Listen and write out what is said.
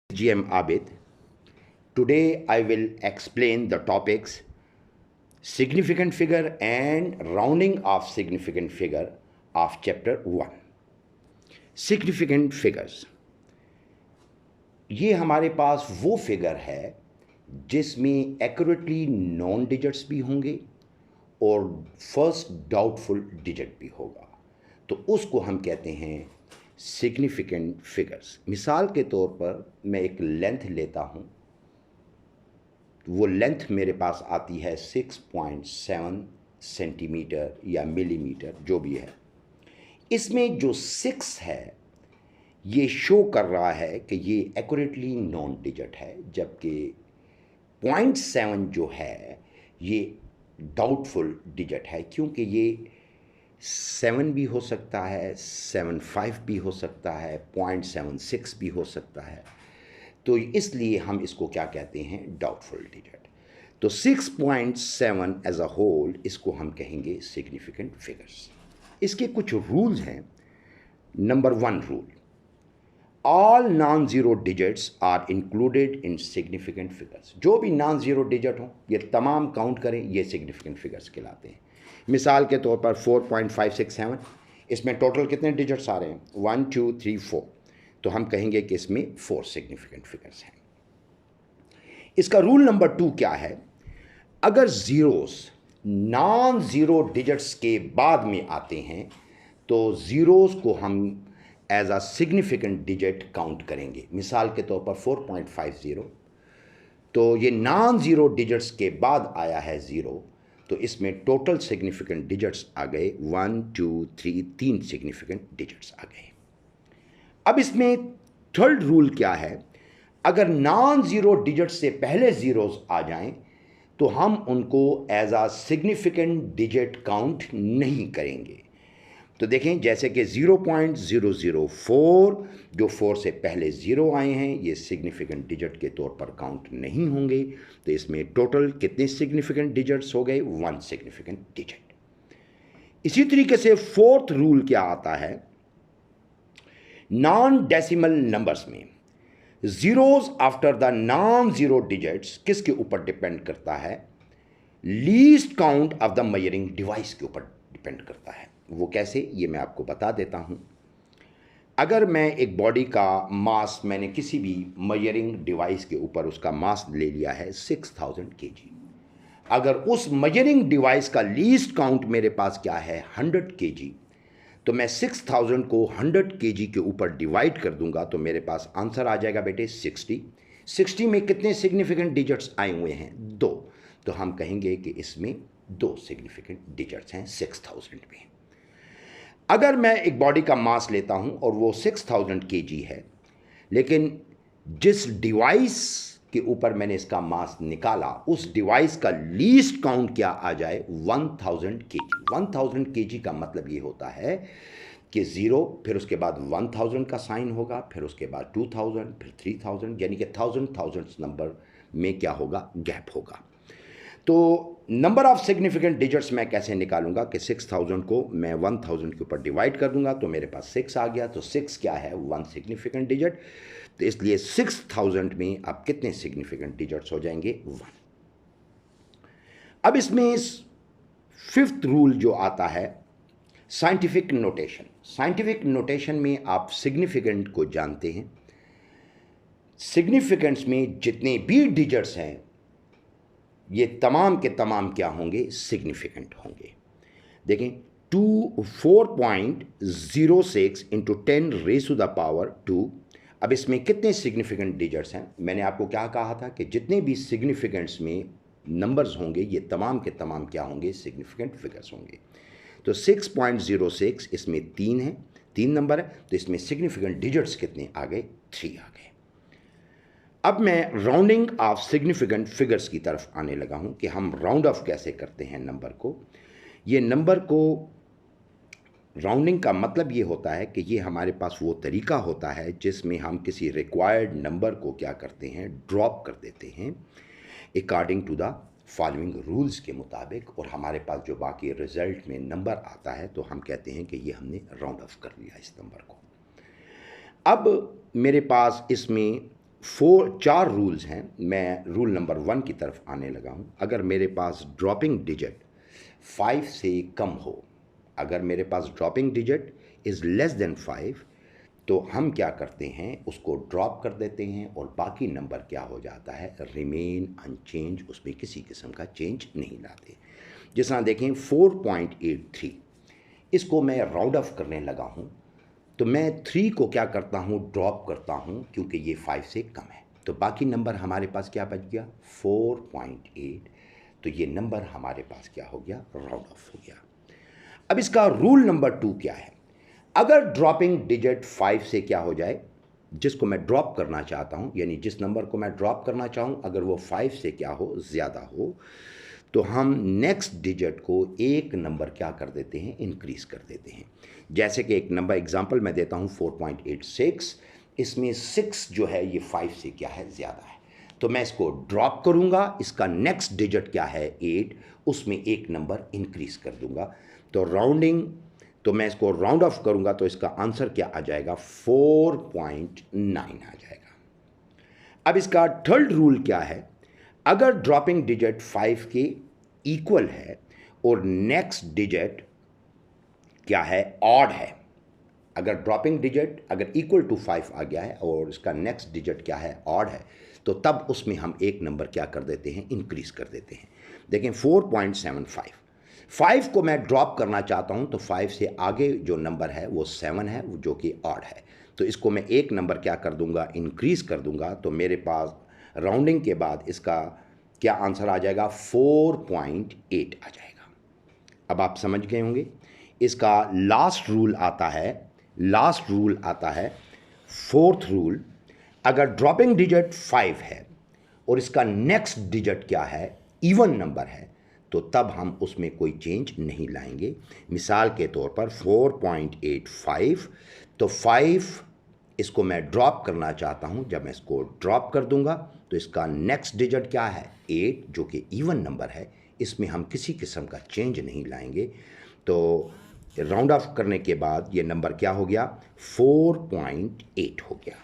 GM Abid. Today I will explain the topics significant figure and rounding of significant figure of chapter 1. Significant figures, ये हमारे पास वो figure है जिसमें accurately non digits भी होंगे और फर्स्ट डाउटफुल डिजिट भी होगा, तो उसको हम कहते हैं सिग्निफिकेंट फिगर्स. मिसाल के तौर पर मैं एक लेंथ लेता हूँ, वो लेंथ मेरे पास आती है 6.7 सेंटीमीटर या मिलीमीटर, जो भी है. इसमें जो 6 है ये शो कर रहा है कि ये एक्यूरेटली नॉन डिजिट है, जबकि 0.7 जो है ये डाउटफुल डिजिट है, क्योंकि ये 7 भी हो सकता है, 7.5 भी हो सकता है, 0.76 भी हो सकता है. तो इसलिए हम इसको क्या कहते हैं, डाउटफुल डिजिट. तो 6.7 एज अ होल, इसको हम कहेंगे सिग्निफिकेंट फिगर्स. इसके कुछ रूल्स हैं. Number 1 rule, all non zero digits are included in significant figures. जो भी नॉन ज़ीरो डिजिट हो ये तमाम काउंट करें, ये सिग्निफिकेंट फिगर्स कहलाते हैं. मिसाल के तौर पर 4.567, इसमें टोटल कितने डिजिट्स आ रहे हैं, 1 2 3 4, तो हम कहेंगे कि इसमें 4 सिग्निफिकेंट फिगर्स हैं. इसका रूल नंबर 2 क्या है, अगर ज़ीरोस नॉन ज़ीरो डिजिट्स के बाद में आते हैं तो ज़ीरोस को हम as a significant digit count करेंगे. मिसाल के तौर पर 4.50, तो ये नॉन ज़ीरो डिजिट्स के बाद आया है ज़ीरो, तो इसमें टोटल सिग्निफिकेंट डिजिट्स आ गए 1 2 3, 3 सिग्निफिकेंट डिजिट्स आ गए. अब इसमें थर्ड रूल क्या है, अगर नॉन ज़ीरो डिजिट्स से पहले ज़ीरोस आ जाएं तो हम उनको as a significant digit count नहीं करेंगे. तो देखें, जैसे कि 0.004, जो 4 से पहले ज़ीरो आए हैं, ये सिग्निफिकेंट डिजिट के तौर पर काउंट नहीं होंगे. तो इसमें टोटल कितने सिग्निफिकेंट डिजिट्स हो गए, 1 सिग्निफिकेंट डिजिट. इसी तरीके से फोर्थ रूल क्या आता है, नॉन डेसिमल नंबर्स में zeros after the non zero digits किसके ऊपर डिपेंड करता है, least count of the measuring device के ऊपर डिपेंड करता है. वो कैसे, ये मैं आपको बता देता हूँ. अगर मैं एक बॉडी का मास, मैंने किसी भी मेजरिंग डिवाइस के ऊपर उसका मास ले लिया है 6000 kg, अगर उस मेजरिंग डिवाइस का लीस्ट काउंट मेरे पास क्या है 100 kg, तो मैं 6000 को 100 kg के ऊपर डिवाइड कर दूंगा तो मेरे पास आंसर आ जाएगा बेटे 60. 60 में कितने सिग्निफिकेंट डिजिट्स आए हुए हैं, 2, तो हम कहेंगे कि इसमें 2 सिग्निफिकेंट डिजिट्स हैं 6000 में. अगर मैं एक बॉडी का मास लेता हूं और वो 6000 kg है, लेकिन जिस डिवाइस के ऊपर मैंने इसका मास निकाला उस डिवाइस का लीस्ट काउंट क्या आ जाए 1000 kg. 1000 kg का मतलब ये होता है कि 0, फिर उसके बाद 1000 का साइन होगा, फिर उसके बाद 2000, फिर 3000, यानी कि 1000 नंबर में क्या होगा, गैप होगा. तो नंबर ऑफ सिग्निफिकेंट डिजिट्स मैं कैसे निकालूंगा कि 6000 को मैं 1000 के ऊपर डिवाइड कर दूंगा तो मेरे पास 6 आ गया. तो 6 क्या है, 1 सिग्निफिकेंट डिजिट. तो इसलिए 6000 में अब कितने सिग्निफिकेंट डिजिट्स हो जाएंगे, 1. अब इसमें फिफ्थ रूल जो आता है, साइंटिफिक नोटेशन. साइंटिफिक नोटेशन में आप सिग्निफिकेंट को जानते हैं. सिग्निफिकेंट्स में जितने भी डिजिट्स हैं ये तमाम के तमाम क्या होंगे, सिग्निफिकेंट होंगे. देखें, 4.06 into 10 raise to the power 2. अब इसमें कितने सिग्निफिकेंट डिजिट्स हैं, मैंने आपको क्या कहा था कि जितने भी सिग्निफिकेंट्स में नंबर्स होंगे ये तमाम के तमाम क्या होंगे, सिग्निफिकेंट फिगर्स होंगे. तो 6.06 इसमें 3 है, 3 नंबर है, तो इसमें सिग्निफिकेंट डिजिट्स कितने आ गए, 3 आ गए. अब मैं राउंडिंग ऑफ सिग्निफिकेंट फिगर्स की तरफ आने लगा हूं कि हम राउंड ऑफ कैसे करते हैं नंबर को. ये नंबर को राउंडिंग का मतलब ये होता है कि ये हमारे पास वो तरीका होता है जिसमें हम किसी रिक्वायर्ड नंबर को क्या करते हैं, ड्रॉप कर देते हैं according to the following rules के मुताबिक, और हमारे पास जो बाकी रिजल्ट में नंबर आता है तो हम कहते हैं कि ये हमने राउंड ऑफ कर लिया इस नंबर को. अब मेरे पास इसमें चार रूल्स हैं। मैं रूल नंबर 1 की तरफ आने लगा हूँ। अगर मेरे पास ड्रॉपिंग डिजिट 5 से कम हो, अगर मेरे पास dropping digit is less than 5, तो हम क्या करते हैं, उसको ड्रॉप कर देते हैं और बाकी नंबर क्या हो जाता है, रिमेन अनचेंज, उसमें किसी किस्म का चेंज नहीं लाते। जिस तरह देखें 4.83, इसको मैं राउंड ऑफ करने लगा हूँ, तो मैं 3 को क्या करता हूँ, ड्रॉप करता हूँ, क्योंकि ये 5 से कम है। तो बाकी नंबर हमारे पास क्या बच गया, 4.8। तो ये नंबर हमारे पास क्या हो गया, राउंड ऑफ हो गया। अब इसका रूल नंबर 2 क्या है, अगर ड्रॉपिंग डिजिट 5 से क्या हो जाए, जिसको मैं ड्रॉप करना चाहता हूँ, यानी जिस नंबर को मैं ड्रॉप करना चाहूँ, अगर वो 5 से क्या हो, ज़्यादा हो, तो हम नेक्स्ट डिजिट को एक नंबर क्या कर देते हैं, इंक्रीज़ कर देते हैं। जैसे कि एक नंबर एग्जांपल मैं देता हूँ 4.86, इसमें 6 जो है ये 5 से क्या है, ज़्यादा है, तो मैं इसको ड्रॉप करूँगा, इसका नेक्स्ट डिजिट क्या है 8, उसमें एक नंबर इंक्रीज़ कर दूँगा। तो राउंडिंग, तो मैं इसको राउंड ऑफ करूँगा, तो इसका आंसर क्या आ जाएगा, 4.9 आ जाएगा। अब इसका थर्ड रूल क्या है, अगर ड्रॉपिंग डिजिट 5 के इक्वल है और नेक्स्ट डिजिट क्या है, ऑड है, अगर ड्रॉपिंग डिजिट अगर इक्वल टू 5 आ गया है और इसका नेक्स्ट डिजिट क्या है, ऑड है, तो तब उसमें हम एक नंबर क्या कर देते हैं, इंक्रीज़ कर देते हैं। देखें 4.75, 5 को मैं ड्रॉप करना चाहता हूं, तो 5 से आगे जो नंबर है वो 7 है, जो कि ऑड है, तो इसको मैं एक नंबर क्या कर दूंगा, इंक्रीज़ कर दूंगा, तो मेरे पास राउंडिंग के बाद इसका क्या आंसर आ जाएगा, 4.8 आ जाएगा। अब आप समझ गए होंगे। इसका लास्ट रूल आता है फोर्थ रूल, अगर ड्रॉपिंग डिजिट 5 है और इसका नेक्स्ट डिजिट क्या है, इवन नंबर है, तो तब हम उसमें कोई चेंज नहीं लाएंगे। मिसाल के तौर पर 4.85, तो 5 इसको मैं ड्रॉप करना चाहता हूं, जब मैं इसको ड्रॉप कर दूंगा तो इसका नेक्स्ट डिजिट क्या है, 8, जो कि इवन नंबर है, इसमें हम किसी किस्म का चेंज नहीं लाएंगे। तो राउंड ऑफ करने के बाद ये नंबर क्या हो गया, 4.8 हो गया।